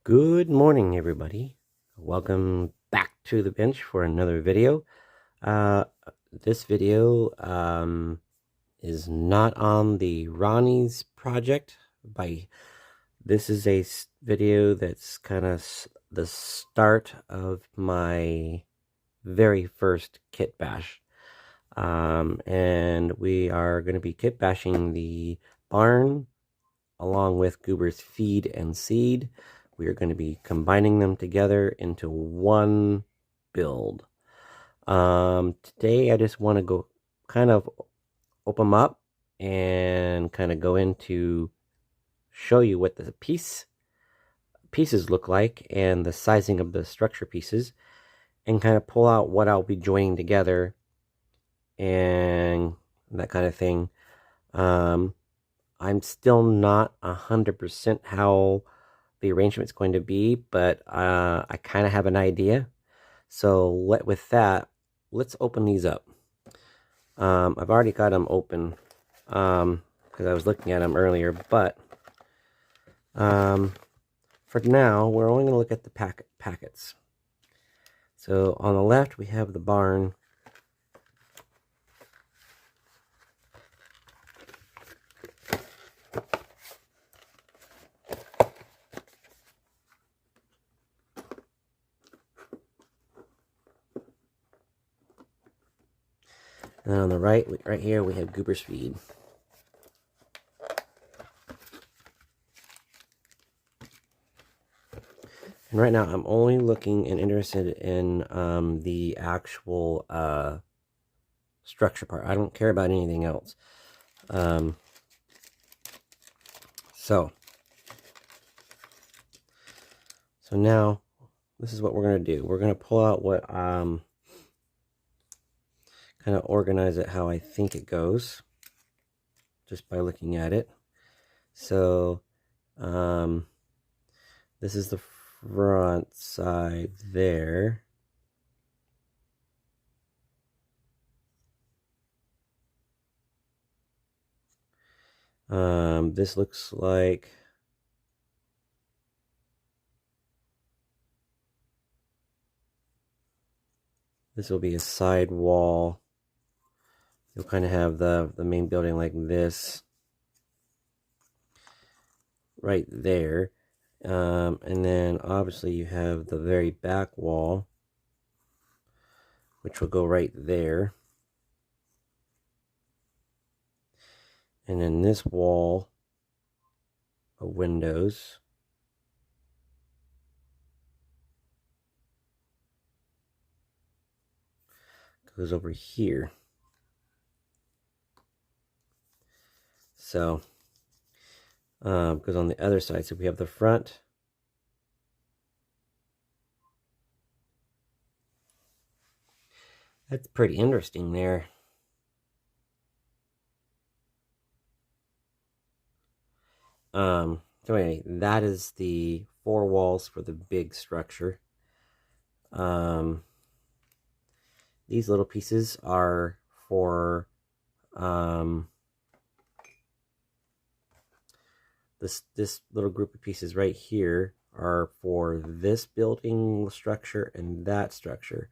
Good morning, everybody. Welcome back to the bench for another video. Uh, this video is not on the Ronnie's project. This is a video that's kind of the start of my very first kit bash. And we are going to be kit bashing the barn along with Goober's feed and seed. We are going to be combining them together into one build. Today I just want to go kind of open them up and kind of go into show you what the pieces look like and the sizing of the structure pieces, and kind of pull out what I'll be joining together and that kind of thing. I'm still not 100% how the arrangement's going to be, but I kind of have an idea. So with that, let's open these up. I've already got them open because I was looking at them earlier, but for now, we're only going to look at the packets. So on the left, we have the barn. And then on the right here, we have Goober's feed. And right now, I'm only looking and interested in the actual structure part. I don't care about anything else. So now, this is what we're going to do. We're going to pull out what kind of organize it how I think it goes, just by looking at it. So this is the front side there. This looks like this will be a side wall. You'll kind of have the main building like this right there. And then obviously you have the very back wall, which will go right there. And then this wall of windows goes over here. So goes on the other side. So we have the front, that's pretty interesting there. So anyway, that is the 4 walls for the big structure. These little pieces are for this little group of pieces right here are for this building structure and that structure.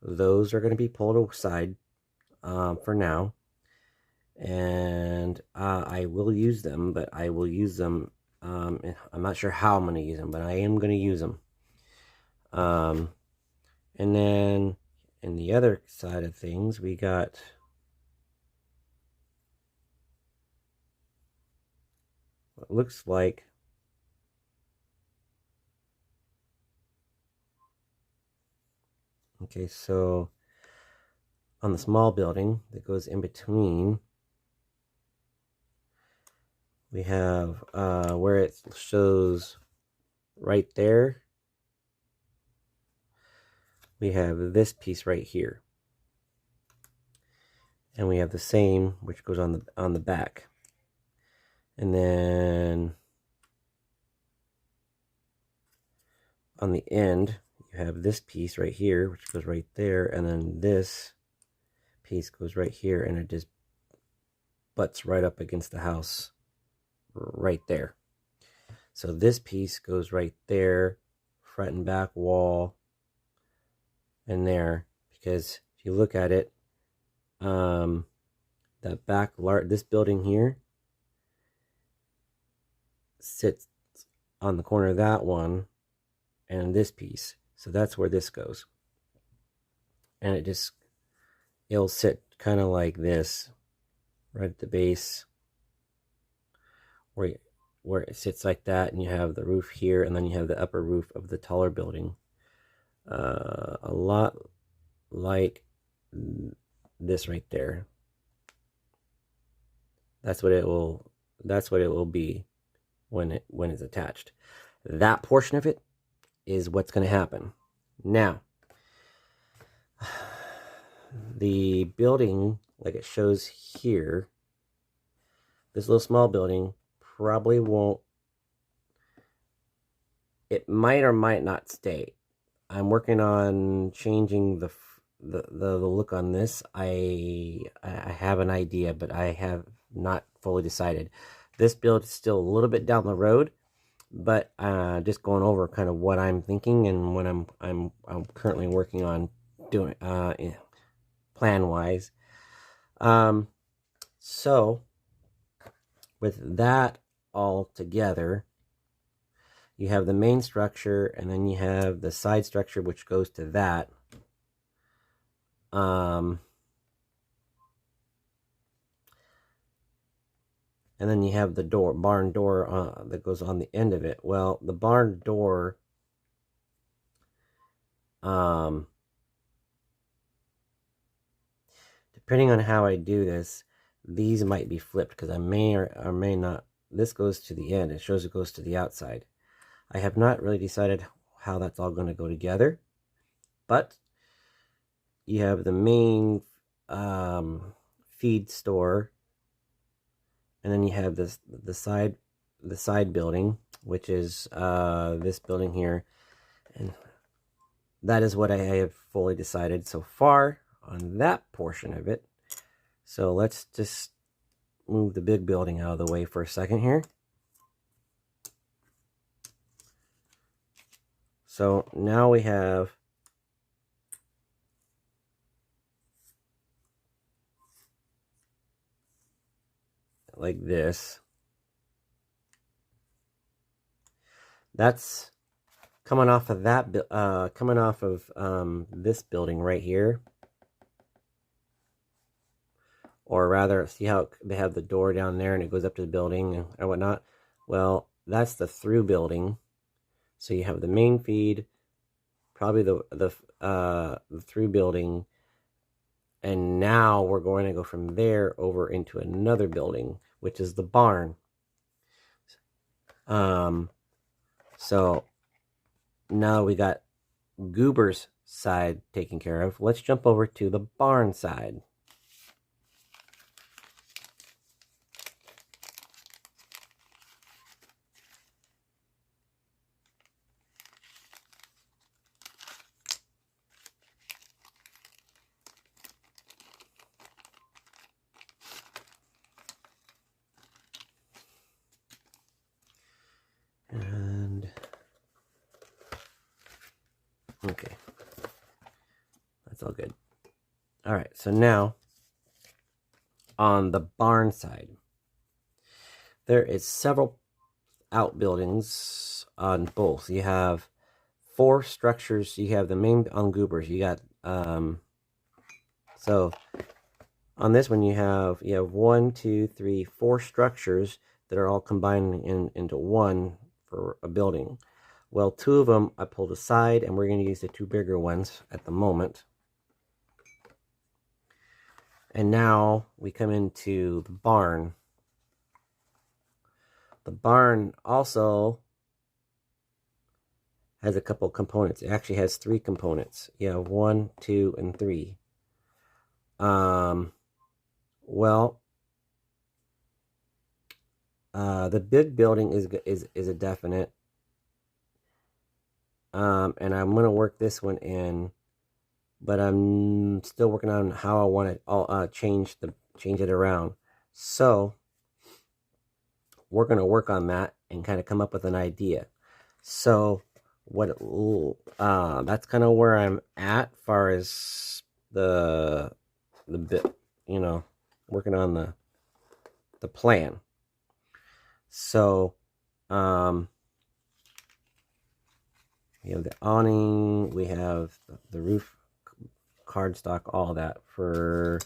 Those are going to be pulled aside for now, and I will use them, but I will use them. I'm not sure how I'm going to use them, but I am going to use them. And then in the other side of things, we got what looks like okay, so on the small building that goes in between, we have where it shows right there, we have this piece right here, and we have the same which goes on the back. And then on the end you have this piece right here which goes right there, and then this piece goes right here, and it just butts right up against the house right there. So this piece goes right there, front and back wall, and there. Because if you look at it, that back this building here sits on the corner of that one and this piece. So that's where this goes. And it'll sit kind of like this, right at the base, where it sits like that, and you have the roof here, and then you have the upper roof of the taller building. A lot like this right there. That's what it will be when it's attached. That portion of it is what's going to happen. Now, the building, like it shows here, this little small building probably won't, it might or might not stay. I'm working on changing the look on this. I have an idea, but I have not fully decided. This build is still a little bit down the road, but just going over kind of what I'm thinking and what I'm currently working on doing plan wise. So with that all together, you have the main structure, and then you have the side structure which goes to that. And then you have the barn door that goes on the end of it. Well, the barn door, depending on how I do this, these might be flipped because I may or may not. This goes to the end. It shows it goes to the outside. I have not really decided how that's all going to go together, but you have the main feed store, and then you have the side building, which is this building here, and that is what I have fully decided so far on that portion of it. So let's just move the big building out of the way for a second here. So now we have like this. That's coming off of that, this building right here. Or rather, see how they have the door down there and it goes up to the building and whatnot? Well, that's the through building. So you have the main feed, probably the through building, and now we're going to go from there over into another building, which is the barn. So now we got Goober's side taken care of. Let's jump over to the barn side. And okay, that's all good. All right, so now on the barn side, there is several outbuildings on both. You have 4 structures. You have the main on Goobers. You got so on this one you have 1, 2, 3, 4 structures that are all combined into one for a building. Well, 2 of them I pulled aside, and we're going to use the 2 bigger ones at the moment. And now we come into the barn. The barn also has a couple components. It actually has 3 components. You have 1, 2, and 3. Well, the big building is a definite. And I'm going to work this one in, but I'm still working on how I want to change it around. So we're going to work on that and kind of come up with an idea. So that's kind of where I'm at far as the bit, working on the plan. So we have the awning, we have the roof cardstock, all that for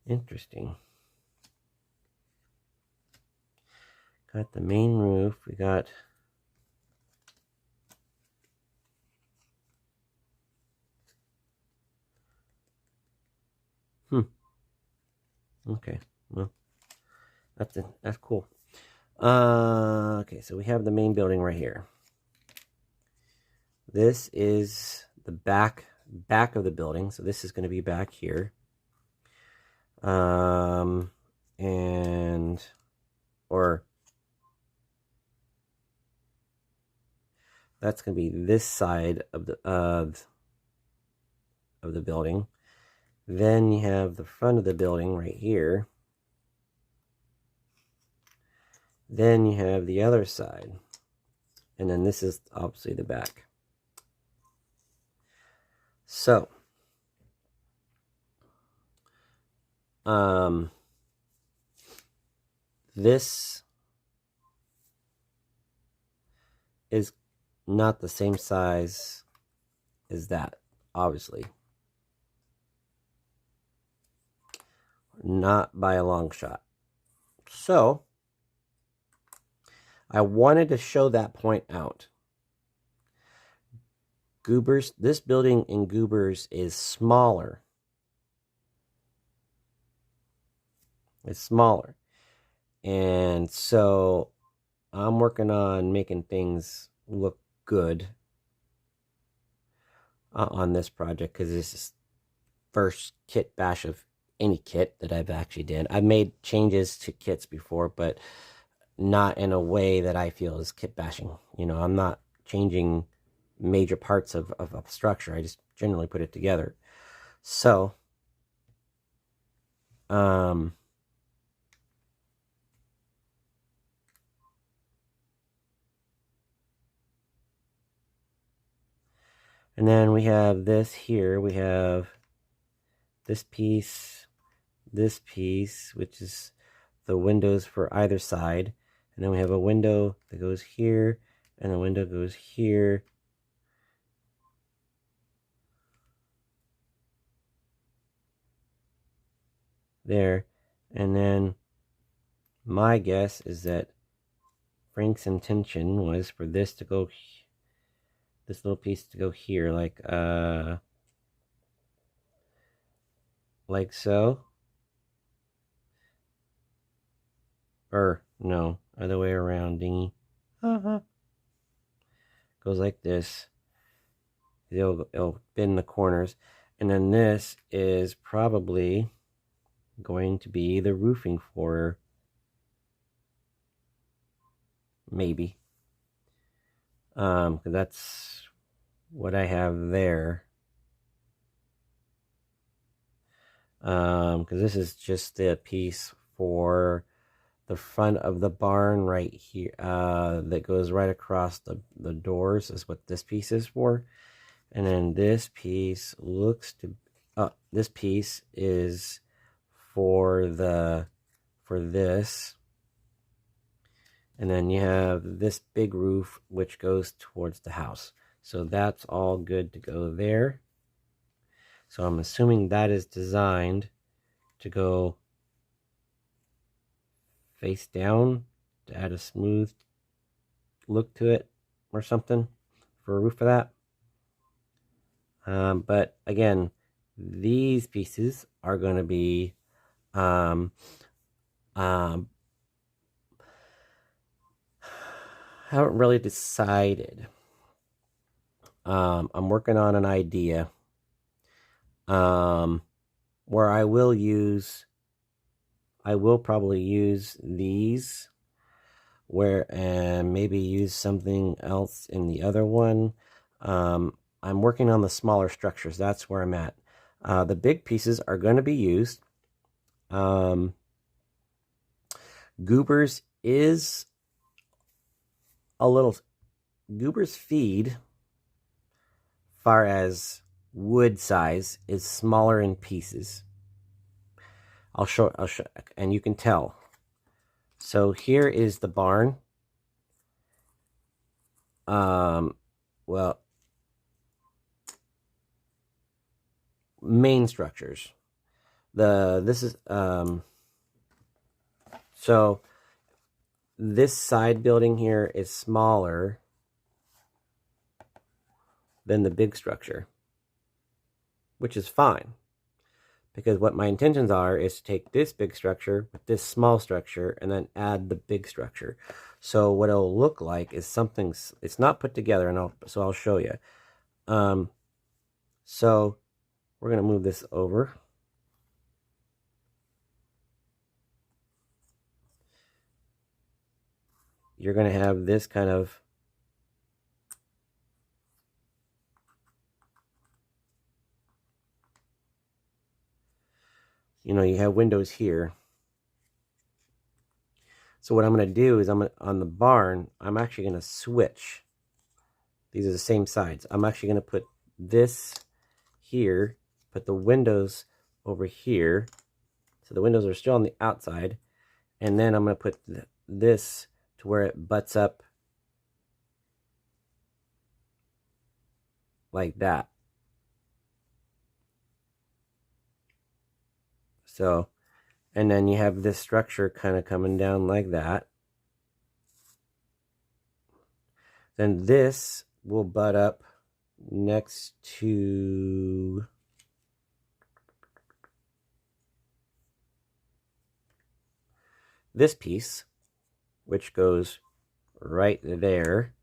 interesting. Got the main roof, we got okay, well, that's cool. Okay, so we have the main building right here. This is the back of the building, so this is going to be back here. That's going to be this side of the building. Then you have the front of the building right here. Then you have the other side. And then this is obviously the back. So, this is not the same size as that, obviously. Not by a long shot. So, I wanted to show that point out. Goobers, this building in Goobers is smaller. It's smaller. And so I'm working on making things look good on this project, because this is first kit bash of any kit that I've actually did. I've made changes to kits before, but not in a way that I feel is kit bashing. I'm not changing major parts of a structure. I just generally put it together. So, and then we have this here. We have this piece, which is the windows for either side. And then we have a window that goes here, and a window goes here. There. And then my guess is that Frank's intention was for this to go, this little piece to go here, like so. Or no, other way around, dingy. Goes like this. It'll bend the corners. And then this is probably going to be the roofing for, maybe. Because that's what I have there. Because this is just the piece for the front of the barn right here, that goes right across the doors, is what this piece is for. And then this piece this piece is for this. And then you have this big roof, which goes towards the house. So that's all good to go there. So I'm assuming that is designed to go face down to add a smooth look to it or something for a roof of that. But again, these pieces are going to be haven't really decided. I'm working on an idea where I will probably use these, and maybe use something else in the other one. I'm working on the smaller structures. That's where I'm at. The big pieces are going to be used. Goobers is a little... Goober's feed, far as wood size, is smaller in pieces. I'll show, and you can tell. So here is the barn. Well, main structures. So this side building here is smaller than the big structure, which is fine, because what my intentions are is to take this big structure with this small structure and then add the big structure. So what it'll look like is something, it's not put together, and I'll show you. So we're going to move this over. You're going to have this kind of you have windows here. So what I'm going to do is on the barn, I'm actually going to switch. These are the same sides. I'm actually going to put this here, put the windows over here. So the windows are still on the outside. And then I'm going to put this to where it butts up like that. So, and then you have this structure kind of coming down like that. Then this will butt up next to this piece, which goes right there.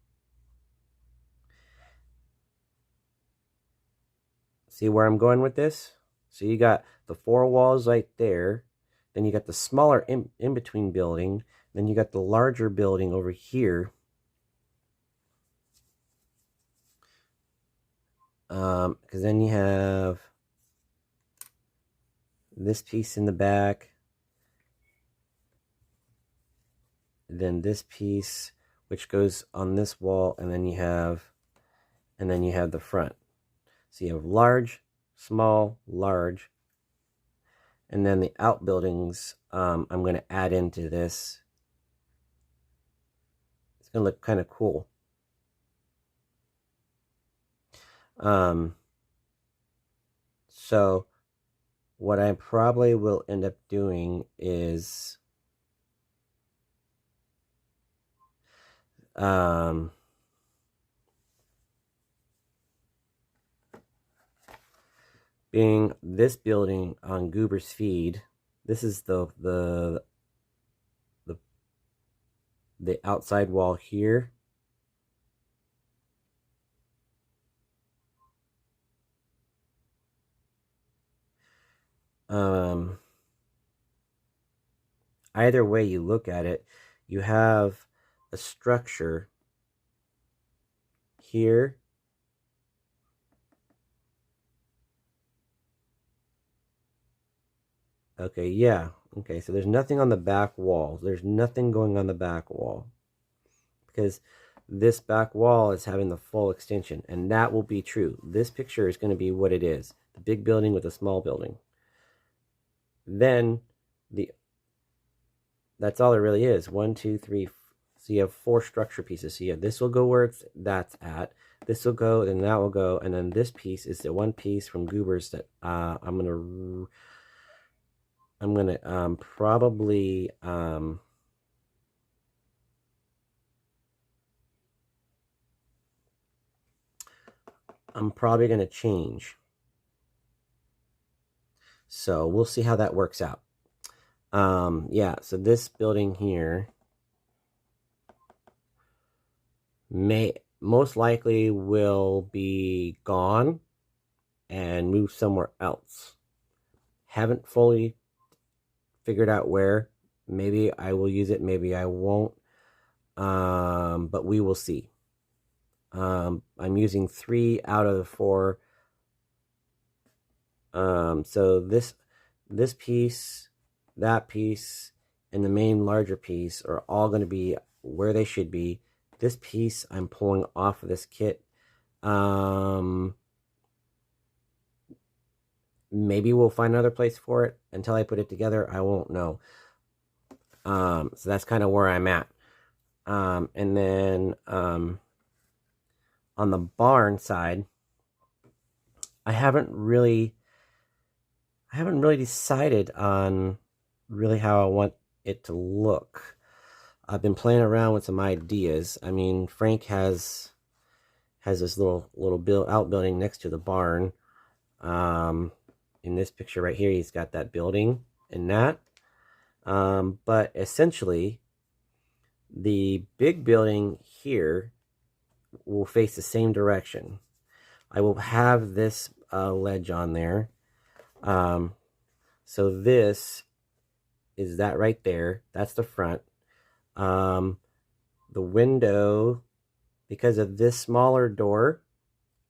See where I'm going with this? So you got the four walls right there. Then you got the smaller in-between building. Then you got the larger building over here. Because then you have this piece in the back. Then this piece, which goes on this wall, and then you have the front. So you have large, small, large, and then the outbuildings. I'm going to add into this. It's going to look kind of cool. So what I probably will end up doing is being this building on Goober's Feed. This is the outside wall here. Either way you look at it, you have a structure here. Okay, yeah. Okay, so there's nothing on the back wall. There's nothing going on the back wall, because this back wall is having the full extension, and that will be true. This picture is going to be what it is, the big building with a small building. Then that's all it really is. 1, 2, 3. So you have 4 structure pieces. So yeah, this will go where that's at. This will go, then that will go, and then this piece is the one piece from Goobers that I'm gonna probably gonna change. So we'll see how that works out. Yeah, so this building here most likely will be gone and move somewhere else. Haven't fully figured out where. Maybe I will use it, maybe I won't. But we will see. I'm using 3 out of the 4. So this piece, that piece, and the main larger piece are all going to be where they should be. This piece I'm pulling off of this kit. Maybe we'll find another place for it. Until I put it together, I won't know. So that's kind of where I'm at. And then on the barn side, I haven't really decided on really how I want it to look. I've been playing around with some ideas. I mean, Frank has this little outbuilding next to the barn. In this picture right here, he's got that building and that. But essentially, the big building here will face the same direction. I will have this ledge on there. So this is that right there. That's the front. The window, because of this smaller door,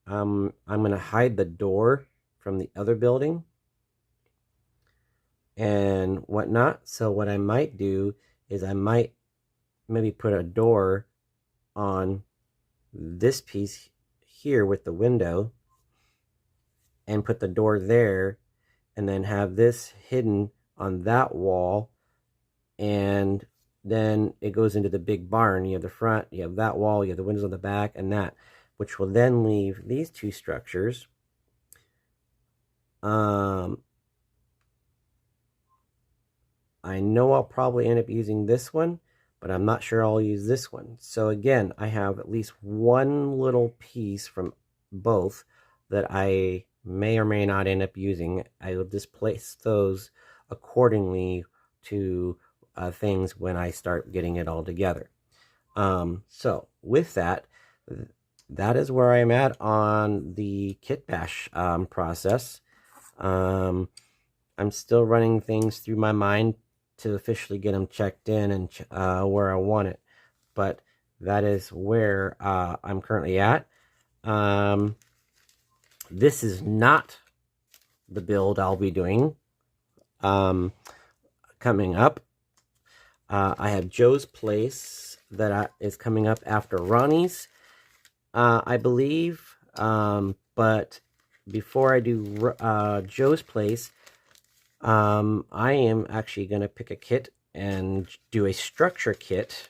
I'm going to hide the door from the other building and whatnot. So what I might do is I might maybe put a door on this piece here with the window and put the door there, and then have this hidden on that wall, and then it goes into the big barn. You have the front, you have that wall, you have the windows on the back, and that, which will then leave these two structures. I know I'll probably end up using this one, but I'm not sure I'll use this one. So again, I have at least one little piece from both that I may or may not end up using. I will just place those accordingly to things when I start getting it all together. So with that, that is where I'm at on the kit bash process. I'm still running things through my mind to officially get them checked in and where I want it, but that is where I'm currently at. This is not the build I'll be doing coming up. I have Joe's Place that is coming up after Ronnie's, I believe. But before I do Joe's Place, I am actually going to pick a kit and do a structure kit.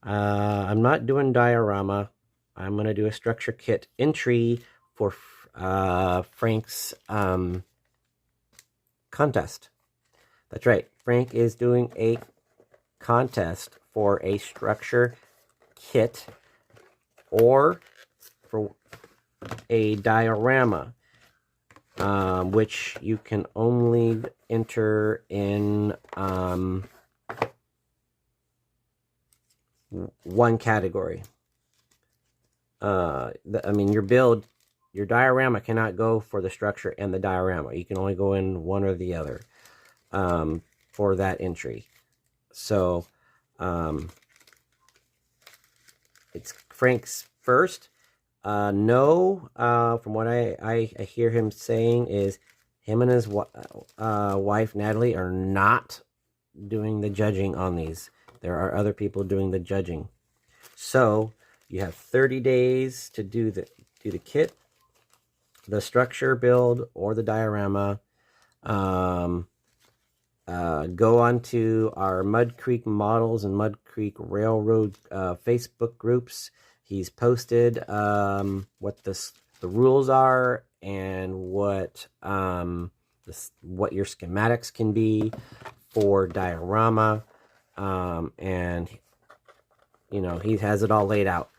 I'm not doing diorama. I'm going to do a structure kit entry for Frank's contest. That's right. Frank is doing a contest for a structure kit or for a diorama, which you can only enter in one category. I mean, your diorama cannot go for the structure and the diorama. You can only go in one or the other for that entry. So it's Frank's first. No, from what I hear him saying is him and his wife Natalie are not doing the judging on these. There are other people doing the judging. So you have 30 days to do the kit, the structure build, or the diorama. Go on to our Mud Creek Models and Mud Creek Railroad Facebook groups. He's posted what the rules are and what your schematics can be for diorama, and you know, he has it all laid out.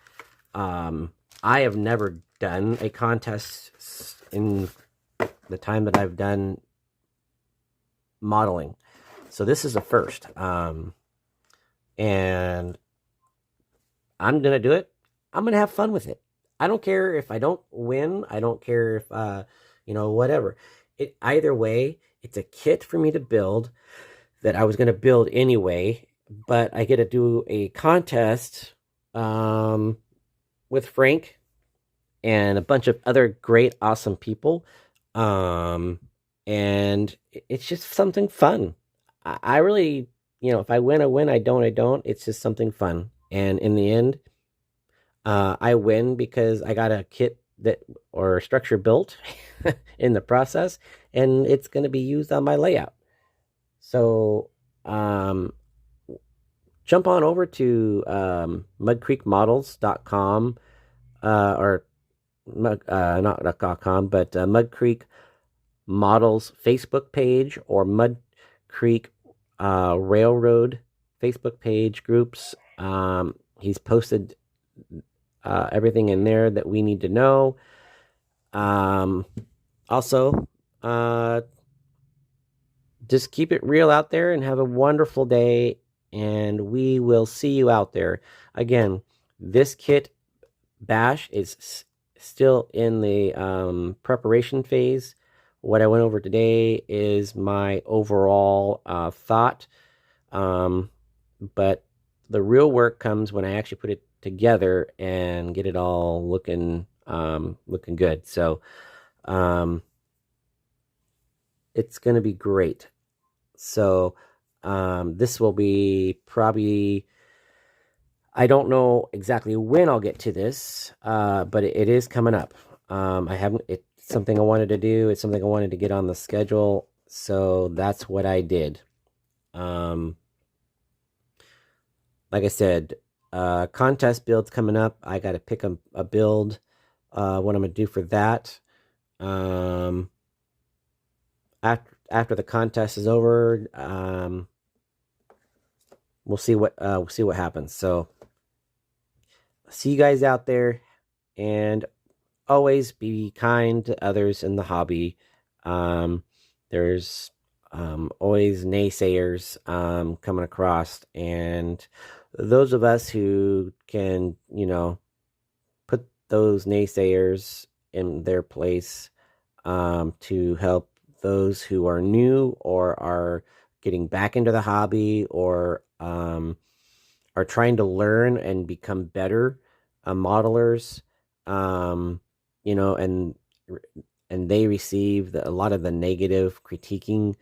I have never done a contest in the time that I've done modeling, so this is a first, and I'm gonna do it. I'm gonna have fun with it. I don't care if I don't win. I don't care if you know, whatever. Either way, it's a kit for me to build that I was gonna build anyway, but I get to do a contest with Frank and a bunch of other great, awesome people. And it's just something fun. I really, if I win, I win. I don't, I don't. It's just something fun. And in the end, I win because I got a kit that or structure built in the process, and it's going to be used on my layout. So, um, jump on over to mudcreekmodels.com or not .com, but Mud Creek Models Facebook page or Mud Creek Railroad Facebook page groups. He's posted everything in there that we need to know. Also, just keep it real out there and have a wonderful day. And we will see you out there. Again, this kit bash is still in the preparation phase. What I went over today is my overall thought. But the real work comes when I actually put it together and get it all looking good. So it's going to be great. So this will be probably, I don't know exactly when I'll get to this, but it is coming up. It's something I wanted to do. It's something I wanted to get on the schedule. So that's what I did. Like I said, contest builds coming up. I got to pick a build, what I'm going to do for that. After the contest is over, we'll see what happens. So see you guys out there, and always be kind to others in the hobby. There's always naysayers coming across, and those of us who can, put those naysayers in their place to help those who are new or are getting back into the hobby or are trying to learn and become better modelers, and they receive a lot of the negative critiquing.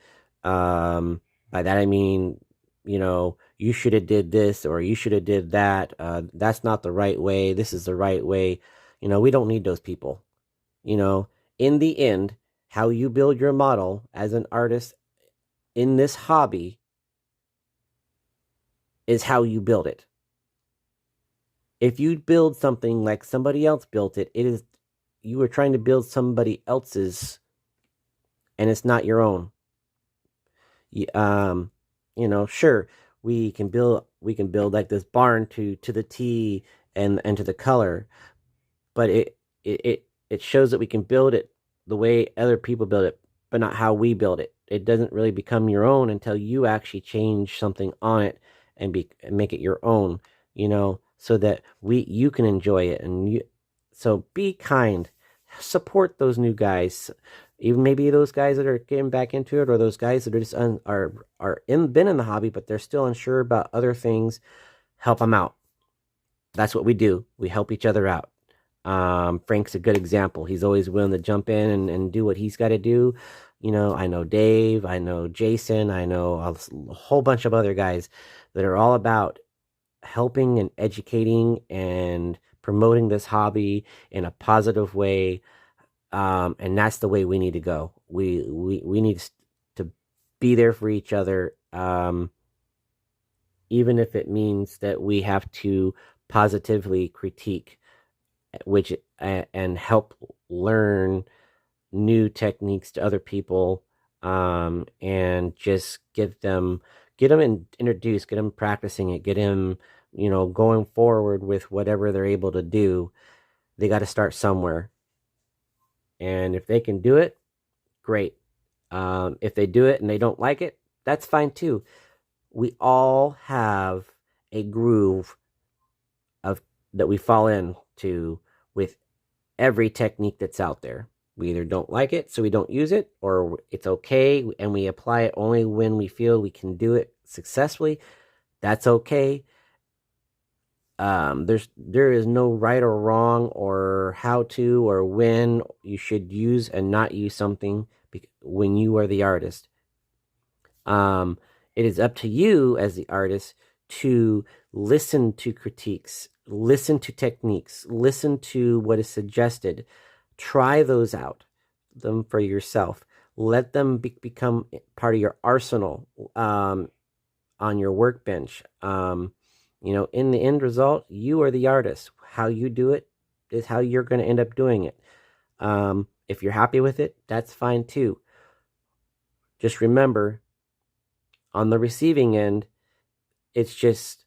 By that I mean, you should have did this or you should have did that. That's not the right way. This is the right way. We don't need those people. In the end, how you build your model as an artist in this hobby is how you build it. If you build something like somebody else built it, you are trying to build somebody else's, and it's not your own. Sure, we can build like this barn to the T and to the color, but it shows that we can build it the way other people build it, but not how we build it. It doesn't really become your own until you actually change something on it and make it your own, so that you can enjoy it. So be kind, support those new guys, even maybe those guys that are getting back into it, or those guys that are just been in the hobby, but they're still unsure about other things. Help them out. That's what we do. We help each other out. Frank's a good example. He's always willing to jump in and do what he's got to do. I know Dave, I know Jason, I know a whole bunch of other guys that are all about helping and educating and promoting this hobby in a positive way. And that's the way we need to go. We need to be there for each other. Even if it means that we have to positively critique, and help learn new techniques to other people, and just get them introduced, get them practicing it, get them, going forward with whatever they're able to do. They got to start somewhere. And if they can do it, great. If they do it and they don't like it, that's fine too. We all have a groove that we fall into with every technique that's out there. We either don't like it, so we don't use it, or it's okay and we apply it only when we feel we can do it successfully. That's okay. there is no right or wrong or how to or when you should use and not use something when you are the artist. It is up to you as the artist to listen to critiques, listen to techniques, listen to what is suggested, try those out them for yourself. Let them become part of your arsenal on your workbench. In the end result, you are the artist. How you do it is how you're going to end up doing it. If you're happy with it, that's fine too. Just remember, on the receiving end, it's just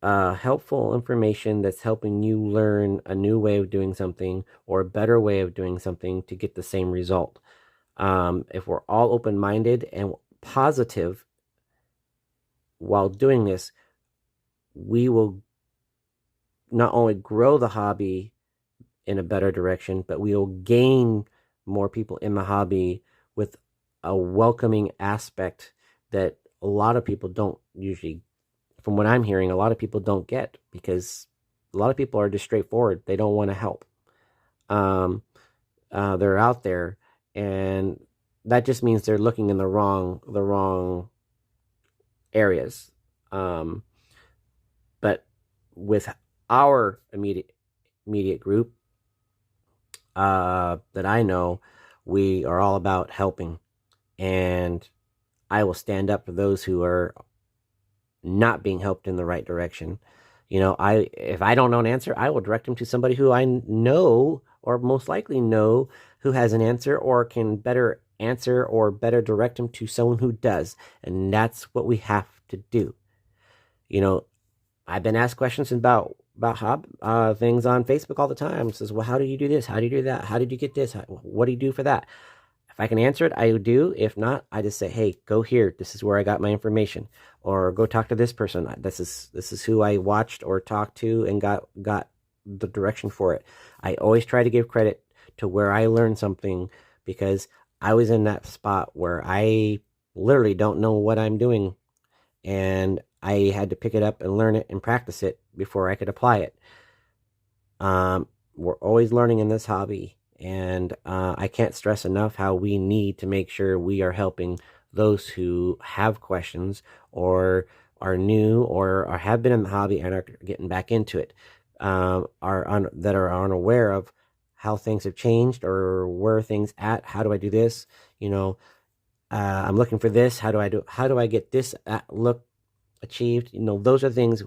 helpful information that's helping you learn a new way of doing something or a better way of doing something to get the same result. If we're all open-minded and positive while doing this, we will not only grow the hobby in a better direction, but we will gain more people in the hobby with a welcoming aspect that a lot of people don't usually, from what I'm hearing, a lot of people don't get, because a lot of people are just straightforward. They don't want to help. They're out there, and that just means they're looking in the wrong areas. But with our immediate group that I know, we are all about helping, and I will stand up for those who are not being helped in the right direction. If I don't know an answer, I will direct them to somebody who I know or most likely know who has an answer or can better answer or better direct them to someone who does. And that's what we have to do. I've been asked questions about things on Facebook all the time. It says, well, how do you do this? How do you do that? How did you get this? What do you do for that? If I can answer it, I do. If not, I just say, hey, go here. This is where I got my information. Or go talk to this person. This is who I watched or talked to and got the direction for it. I always try to give credit to where I learned something, because I was in that spot where I literally don't know what I'm doing, and I had to pick it up and learn it and practice it before I could apply it. We're always learning in this hobby, and I can't stress enough how we need to make sure we are helping those who have questions or are new or have been in the hobby and are getting back into it, that are unaware of how things have changed or where things at. How do I do this? I'm looking for this. How do I get this look achieved? Those are things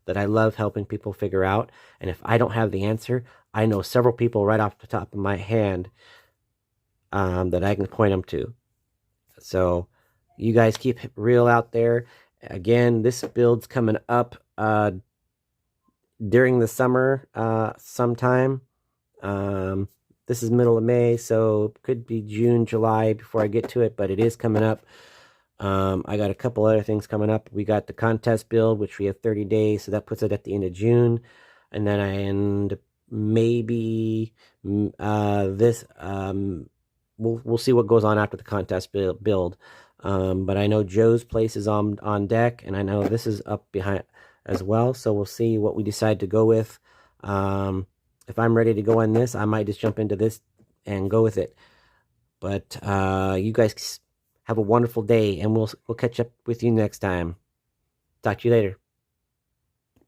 that I love helping people figure out. And if I don't have the answer, I know several people right off the top of my hand that I can point them to. So you guys keep it real out there. Again, this build's coming up during the summer sometime. This is middle of May, so it could be June, July before I get to it, but it is coming up. I got a couple other things coming up. We got the contest build, which we have 30 days, so that puts it at the end of June. And then maybe this we'll see what goes on after the contest build. But I know Joe's place is on deck, and I know this is up behind as well, so we'll see what we decide to go with. If I'm ready to go on this, I might just jump into this and go with it. But you guys have a wonderful day, and we'll catch up with you next time. Talk to you later.